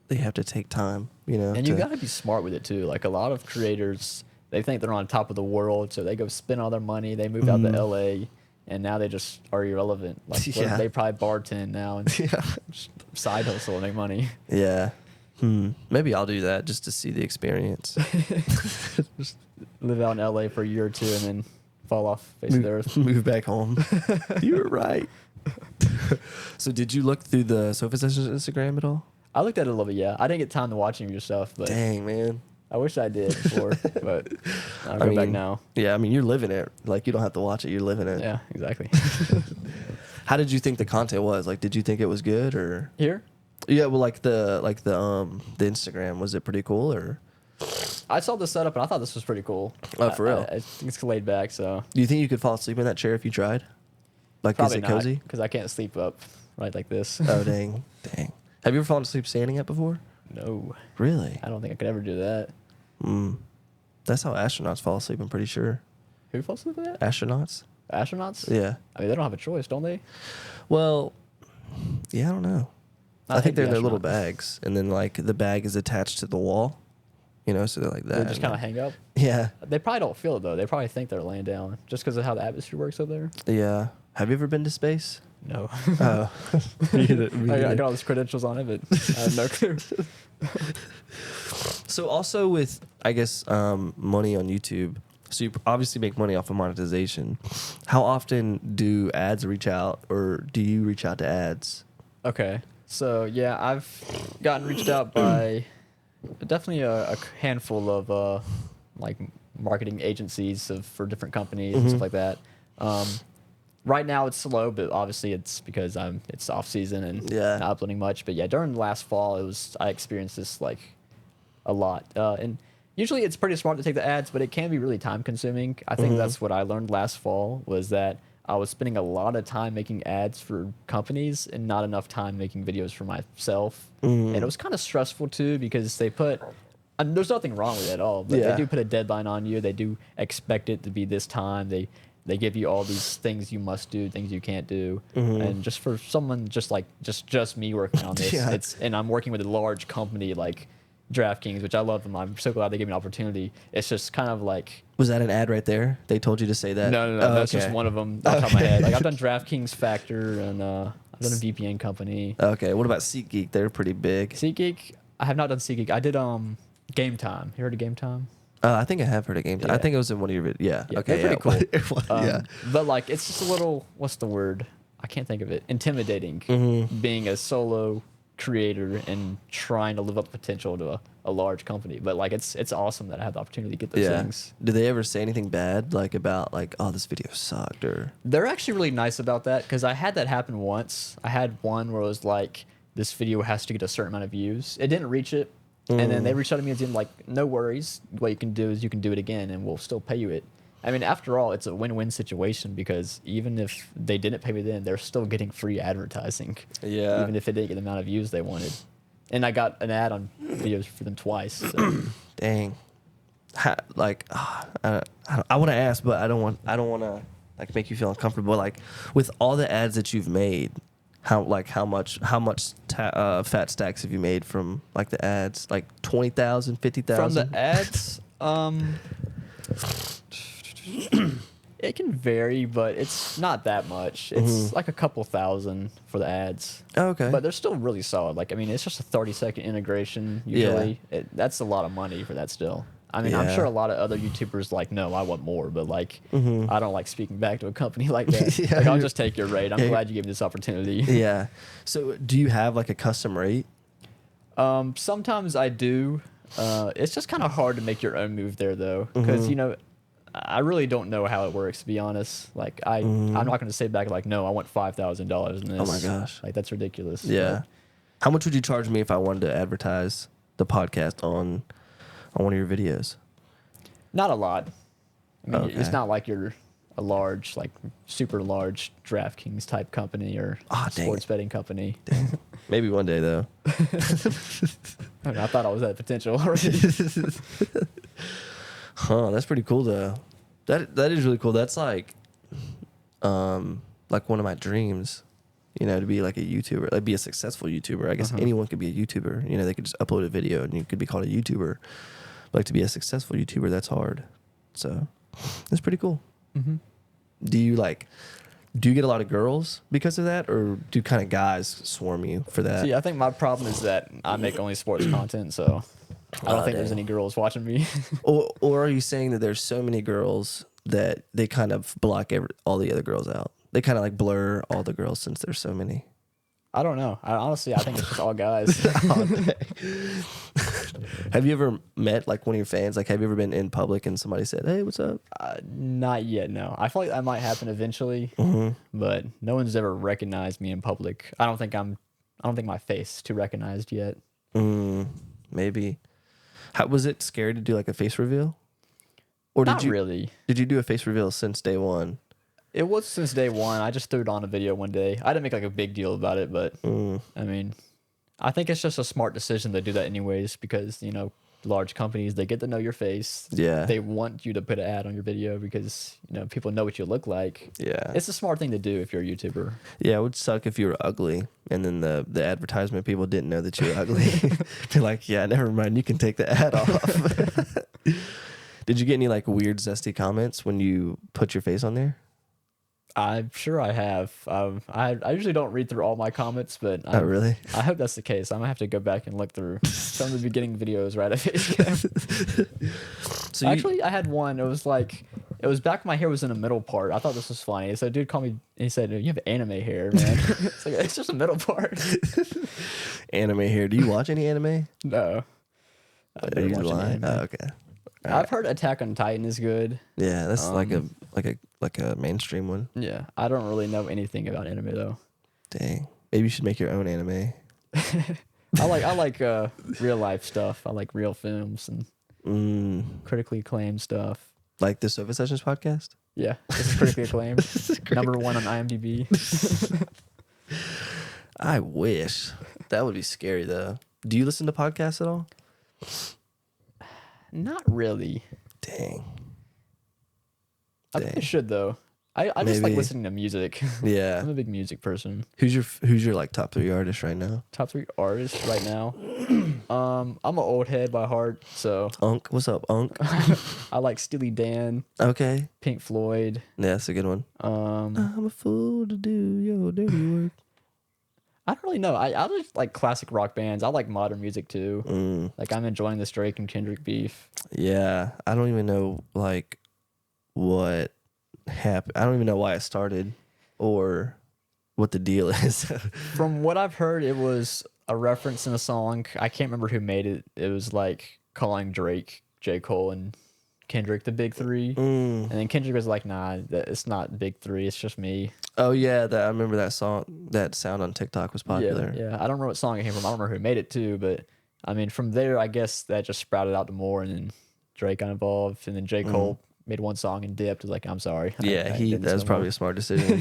they have to take time, you know. And you got to be smart with it too. Like a lot of creators, they think they're on top of the world, so they go spend all their money. They move out to LA, and now they just are irrelevant. Like they probably bartend now and side hustle and make money. Yeah. Maybe I'll do that just to see the experience. Just live out in LA for a year or two and then fall off face of the earth. Move back home. You were right. So did you look through the Sofa Sessions Instagram at all? I looked at it a little bit, yeah. I didn't get time to watch any of your stuff, but Dang, man. I wish I did before, but I'll go back now. Yeah, I mean, you're living it. Like, you don't have to watch it. You're living it. Yeah, exactly. How did you think the content was? Like, did you think it was good or? Here? Yeah, well, the Instagram, was it pretty cool or? I saw the setup and I thought this was pretty cool. Oh, for real? I think it's laid back, so. Do you think you could fall asleep in that chair if you tried? Like, Probably is it not, cozy? because I can't sleep up right like this. Oh, dang. Have you ever fallen asleep standing up before? No. Really? I don't think I could ever do that. That's how astronauts fall asleep, I'm pretty sure. Who falls asleep with that? Astronauts? Astronauts? Yeah. I mean, they don't have a choice, don't they? Well, yeah, I don't know. I think they're in their little astronauts. bags, and then like the bag is attached to the wall, you know, so they're like that. They just kind of hang up. Yeah, They probably don't feel it, though. They probably think they're laying down just because of how the atmosphere works up there. yeah. Have you ever been to space? No. Oh, I got all these credentials on it, but I have no clue. So also with, I guess, money on YouTube, so you obviously make money off of monetization. How often do ads reach out, or do you reach out to ads? Okay. So, yeah, I've gotten reached out by definitely a handful of, like, marketing agencies for different companies and stuff like that. Right now it's slow, but obviously it's because it's off season and not uploading much. But yeah, during the last fall, I experienced this like a lot. And usually it's pretty smart to take the ads, but it can be really time consuming. I think that's what I learned last fall, was that I was spending a lot of time making ads for companies and not enough time making videos for myself. And it was kind of stressful too, because they put, and there's nothing wrong with it at all, but they do put a deadline on you. They do expect it to be this time. They give you all these things you must do, things you can't do, and just for someone just me working on this, and I'm working with a large company like DraftKings, which I love them. I'm so glad they gave me an opportunity. It's just kind of like, was that an ad right there? They told you to say that? No, that's just one of them off the top of my head. Like I've done DraftKings Factor, and I've done a VPN company. Okay, what about SeatGeek? They're pretty big. SeatGeek, I have not done SeatGeek. I did Game Time. You heard of Game Time? I think I have heard of Game Time. I Yeah. think it was in one of your videos. Yeah. Okay. They're pretty cool. Yeah. But like, it's just a little, what's the word? I can't think of it. Intimidating. Being a solo creator and trying to live up potential to a large company. But like, it's awesome that I had the opportunity to get those things. Did they ever say anything bad, like about like, oh, this video sucked, or? They're actually really nice about that, because I had that happen once. I had one where it was like, this video has to get a certain amount of views. It didn't reach it. And then they reached out to me and said, like, no worries. What you can do is you can do it again, and we'll still pay you it. I mean, after all, it's a win-win situation, because even if they didn't pay me then, they're still getting free advertising. Yeah. Even if they didn't get the amount of views they wanted. And I got an ad on videos for them twice. So. Dang. I want to ask, but I don't want to like make you feel uncomfortable. Like with all the ads that you've made, how much fat stacks have you made from like the ads? Like 20,000, 50,000? From the ads, it can vary, but it's not that much. It's like a couple thousand for the ads. Oh, okay. But they're still really solid. Like, I mean, it's just a 30-second integration usually. That's a lot of money for that still. I mean, I'm sure a lot of other YouTubers like, no, I want more, but like, I don't like speaking back to a company like that. Like, I'll just take your rate. I'm glad you gave me this opportunity. Yeah. So do you have like a custom rate? Sometimes I do. It's just kind of hard to make your own move there, though, because, you know, I really don't know how it works, to be honest. Like, I'm not going to say back like, no, I want $5,000 in this. Oh my gosh. Like, that's ridiculous. Yeah. But How much would you charge me if I wanted to advertise the podcast on one of your videos? not a lot. I mean, Okay. it's not like you're a large, like super large DraftKings type company or Ah, dang sports it. betting company. Maybe one day though. I mean, I thought I was at potential already. Huh, that's pretty cool though. That is really cool. That's like one of my dreams, to be like a YouTuber, like be a successful YouTuber. I guess anyone could be a YouTuber. They could just upload a video and you could be called a YouTuber. But like to be a successful YouTuber, that's hard. So that's pretty cool. Mm-hmm. Do you get a lot of girls because of that, or do kind of guys swarm you for that? See, I think my problem is that I make only sports content, so I don't think there's any girls watching me. or are you saying that there's so many girls that they kind of block all the other girls out? They kind of like blur all the girls since there's so many. I don't know. Honestly, I think it's just all guys. Have you ever met like one of your fans? Like, have you ever been in public and somebody said, "Hey, what's up"? Not yet. No. I feel like that might happen eventually, but no one's ever recognized me in public. I don't think my face is too recognized yet. Maybe. How was it scary to do like a face reveal? Or Not really. Did you do a face reveal since day one? It was since day one. I just threw it on a video one day. I didn't make like a big deal about it, but I mean, I think it's just a smart decision to do that anyways because, large companies, they get to know your face. Yeah. They want you to put an ad on your video because, people know what you look like. Yeah. It's a smart thing to do if you're a YouTuber. Yeah, it would suck if you were ugly and then the advertisement people didn't know that you were ugly. They're like, yeah, never mind, you can take the ad off. Did you get any like weird zesty comments when you put your face on there? I'm sure I have. I usually don't read through all my comments, but Oh, really? I hope that's the case. I'm gonna have to go back and look through some of the beginning videos right at Facecam. So Actually, I had one. It was back when my hair was in the middle part. I thought this was funny. So a dude called me and he said, "You have anime hair, man." It's just a middle part. Anime hair. Do you watch any anime? No. I Are never you watched any lying? anime. Oh, okay. I've heard Attack on Titan is good. Yeah, that's like a mainstream one. Yeah, I don't really know anything about anime though. Dang. Maybe you should make your own anime. I like real life stuff. I like real films and critically acclaimed stuff. Like the Sofa Sessions podcast? Yeah, this is critically acclaimed. Number 1 on IMDb. I wish. That would be scary though. Do you listen to podcasts at all? Not really. Dang. I think I should though. I just like Maybe. listening to music. Yeah. I'm a big music person. Who's your like top 3 artists right now? Top 3 artists right now. I'm an old head by heart, so Unk. What's up, Unk? I like Steely Dan, Okay. Pink Floyd. Yeah, that's a good one. I'm a fool to do your dirty work. I don't really know. I just like classic rock bands. I like modern music too. Like I'm enjoying this Drake and Kendrick beef. Yeah, I don't even know like what happened. I don't even know why it started or what the deal is. From what I've heard, it was a reference in a song. I can't remember who made it. It was like calling Drake, J. Cole, and Kendrick the big 3. And then Kendrick was like, nah, it's not big 3. It's just me. Oh yeah, I remember that song. That sound on TikTok was popular. Yeah. I don't remember what song it came from. I don't remember who made it too, but I mean, from there, I guess that just sprouted out to more, and then Drake got involved, and then J. Cole made one song and dipped. Was like, I'm sorry. Yeah, that was probably a smart decision.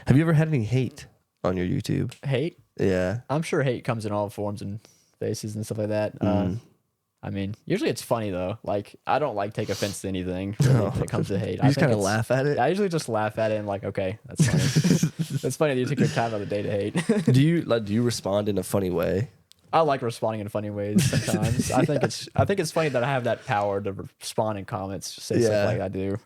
Have you ever had any hate on your YouTube? Hate? Yeah. I'm sure hate comes in all forms and faces and stuff like that. I mean, usually it's funny though. Like, I don't like take offense to anything when it comes to hate. You just kind of laugh at it? I usually just laugh at it and like, okay, that's funny. It's funny that you took your time out of the day to hate. Do you respond in a funny way? I like responding in funny ways sometimes. I think it's funny that I have that power to respond in comments, say stuff like I do.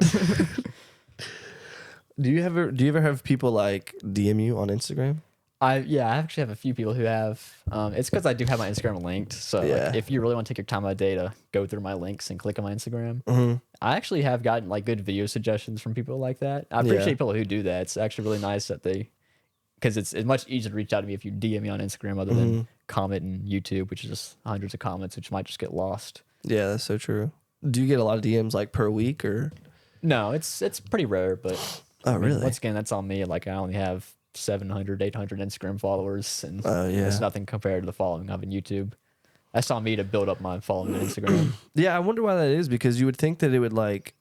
Do you ever have people like DM you on Instagram? I actually have a few people who have. It's because I do have my Instagram linked. So like, if you really want to take your time out of the day to go through my links and click on my Instagram, I actually have gotten like good video suggestions from people like that. I appreciate people who do that. It's actually really nice that because it's much easier to reach out to me if you DM me on Instagram other than comment in YouTube, which is just hundreds of comments, which might just get lost. Yeah, that's so true. Do you get a lot of DMs like per week or? No, it's pretty rare, but Oh, really? Once again, that's on me. Like I only have 700, 800 Instagram followers, and yeah. it's nothing compared to the following I have on YouTube. That's on me to build up my following on Instagram. Yeah, I wonder why that is, because you would think that it would like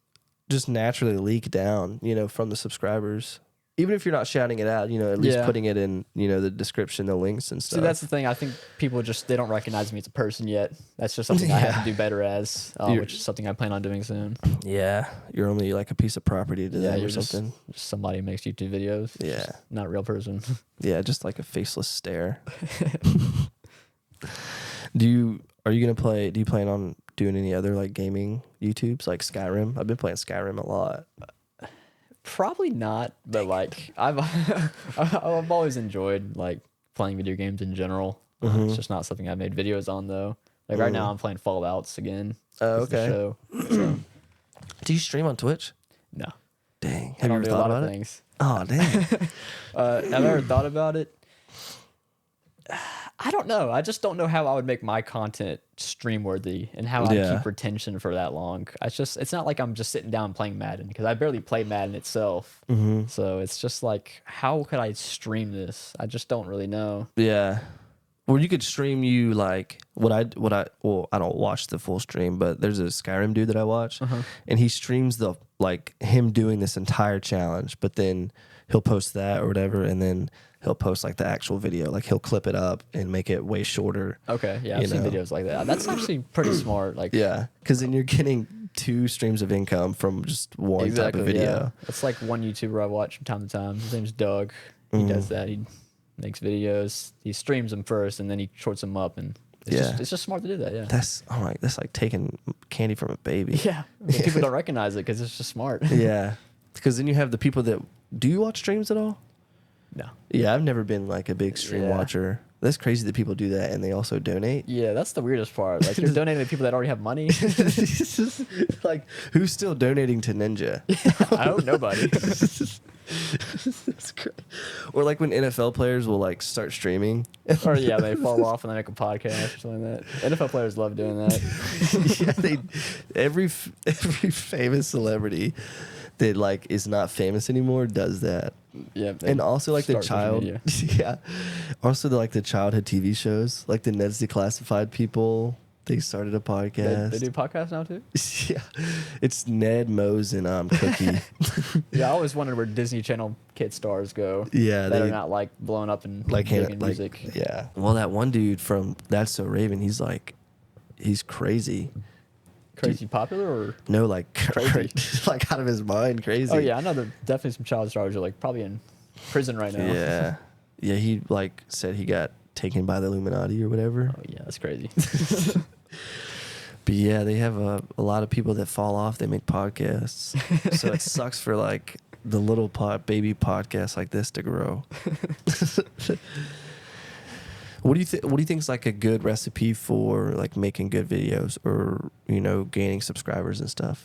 just naturally leak down, from the subscribers. even if you're not shouting it out, at least Yeah. putting it in, the description, the links and stuff. See, that's the thing. I think people they don't recognize me as a person yet. That's just something I have to do better as, which is something I plan on doing soon. Yeah, you're only like a piece of property to them you're or something. Just somebody who makes YouTube videos. Yeah. Just not a real person. Yeah, just like a faceless stare. Do you plan on doing any other like gaming YouTubes like Skyrim? I've been playing Skyrim a lot. Probably not, but like I've always enjoyed like playing video games in general. It's just not something I've made videos on though. Like right now I'm playing Fallouts again. Oh, with the okay. show. So, Do you stream on Twitch? no. Dang. I Have you don't ever do a thought lot about of it? things. Oh, dang. Have I ever thought about it? I don't know. I just don't know how I would make my content stream worthy and how I keep retention for that long. It's not like I'm just sitting down playing Madden because I barely play Madden itself. So it's just like, how could I stream this? I just don't really know. Yeah. Well, you could stream you like I don't watch the full stream, but there's a Skyrim dude that I watch, and he streams him doing this entire challenge, but then he'll post that or whatever, and then he'll post like the actual video, like he'll clip it up and make it way shorter. Okay, yeah, I've seen videos like that. That's actually pretty smart. Like, yeah, because then you're getting 2 streams of income from just one type of video. Yeah. It's like one YouTuber I watch from time to time. His name's Doug. He does that. He makes videos. He streams them first, and then he shorts them up, and it's just smart to do that. Yeah, that's like taking candy from a baby. Yeah, but people don't recognize it because it's just smart. Yeah, because then you have the people that do you watch streams at all? No. Yeah, I've never been like a big stream watcher. That's crazy that people do that and they also donate. Yeah, that's the weirdest part. Like, you're donating to people that already have money. Like, who's still donating to Ninja? I hope nobody. That's great. Or like when NFL players will like start streaming. Or yeah, they fall off and they make a podcast or something like that. NFL players love doing that. Yeah, every famous celebrity that like is not famous anymore does that. Yeah, and also like the start social child, media. yeah. Also the childhood TV shows, like the Ned's Declassified people. They started a podcast. They do podcasts now too. Yeah, it's Ned, Mose, and Cookie. Yeah, I always wondered where Disney Channel kid stars go. Yeah, that are not like blown up and like big in music. Yeah. Well, that one dude from That's So Raven, he's crazy. Crazy popular or No, like crazy, like out of his mind, crazy. Oh yeah, I know there definitely some child stars are like probably in prison right now. Yeah, yeah. He like said he got taken by the Illuminati or whatever. Oh yeah, that's crazy. But yeah, they have a lot of people that fall off. They make podcasts, so it sucks for like the little baby podcasts like this to grow. What do you think? What do you think is like a good recipe for like making good videos or gaining subscribers and stuff?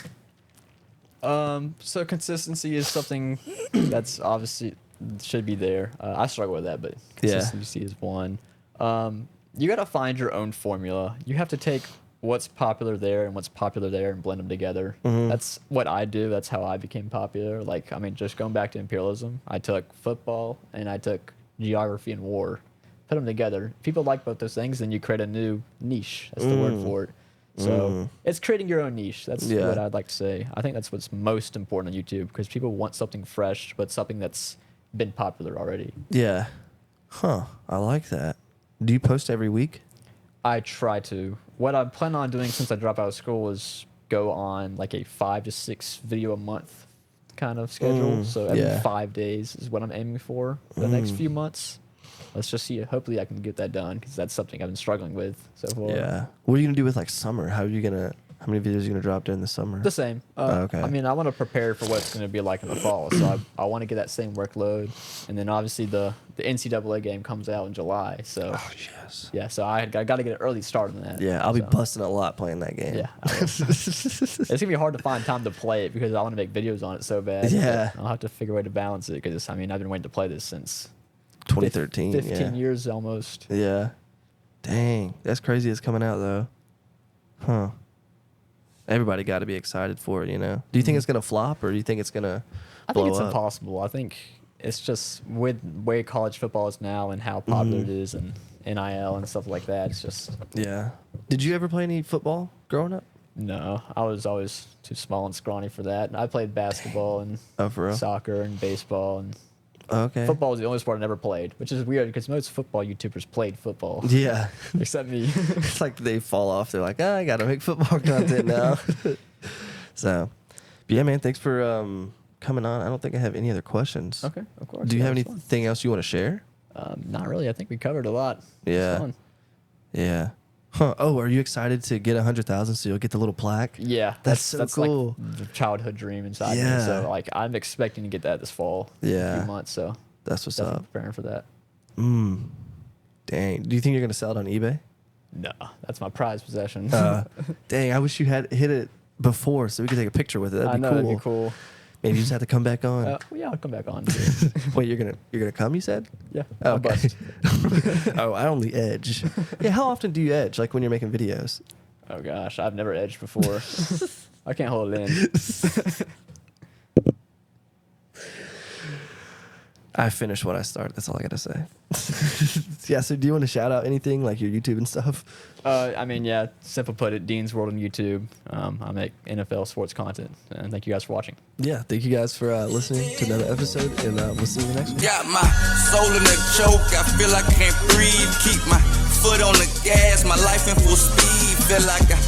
So consistency is something that's obviously should be there. I struggle with that, but consistency is one. You got to find your own formula. You have to take what's popular there and what's popular there and blend them together. That's what I do. That's how I became popular. Like, I mean, just going back to imperialism, I took football and I took geography and war. Put them together. If people like both those things, then you create a new niche. That's the word for it. So it's creating your own niche. That's what I'd like to say. I think that's what's most important on YouTube because people want something fresh, but something that's been popular already. Yeah. Huh. I like that. Do you post every week? I try to. What I plan on doing since I dropped out of school is go on like a 5 to 6 video a month kind of schedule. So every 5 days is what I'm aiming for the next few months. Let's just see. Hopefully, I can get that done because that's something I've been struggling with so far. Yeah. What are you gonna do with like summer? How many videos are you gonna drop during the summer? The same. Okay. I mean, I want to prepare for what it's going to be like in the fall. So I want to get that same workload, and then obviously the NCAA game comes out in July. So yes. Yeah. So I got to get an early start on that. Yeah, I'll be busting a lot playing that game. Yeah. It's gonna be hard to find time to play it because I want to make videos on it so bad. Yeah. I'll have to figure a way to balance it because I've been waiting to play this since 2013. 15 years almost. Yeah. Dang, that's crazy. It's coming out though. Huh. Everybody got to be excited for it, Do you think it's gonna flop, or do you think it's gonna? I think it's impossible. I think it's just with way college football is now and how popular it is and NIL and stuff like that. It's just Yeah. Did you ever play any football growing up? no. I was always too small and scrawny for that. I played basketball and Oh, for real? soccer and baseball and Okay. Football is the only sport I never played, which is weird because most football YouTubers played football. Yeah. Except me. It's like they fall off. They're like, I got to make football content now. So, but yeah, man, thanks for coming on. I don't think I have any other questions. Okay, of course. Do you Yeah, have it was anything else you want to share? fun. Not really. I think we covered a lot. It was Yeah. fun. Yeah. Huh. Oh, are you excited to get 100,000 so you'll get the little plaque? Yeah, That's so cool. Like the childhood dream inside Yeah. me. So like I'm expecting to get that this fall. In a Yeah. few months. So That's what's definitely up. preparing for that. Dang. Do you think you're going to sell it on eBay? No, that's my prized possession. Dang, I wish you had hit it before so we could take a picture with it. That'd I be know cool. that'd be cool. Maybe you just have to come back on. Well, yeah, I'll come back on. Wait, you're gonna come? You said? Yeah. Oh, I'll okay. bust. Oh, I only edge. Yeah, how often do you edge? Like when you're making videos? Oh gosh, I've never edged before. I can't hold it in. I finish what I start. That's all I gotta say. Yeah. So, do you want to shout out anything like your YouTube and stuff? I mean, yeah, simple put it, Dean's World on YouTube. I make NFL sports content, and thank you guys for watching. Yeah. Thank you guys for listening to another episode, and we'll see you in the next one. Got my soul in a choke, I feel like I can't breathe. Keep my foot on the gas, my life in full speed. Feel like I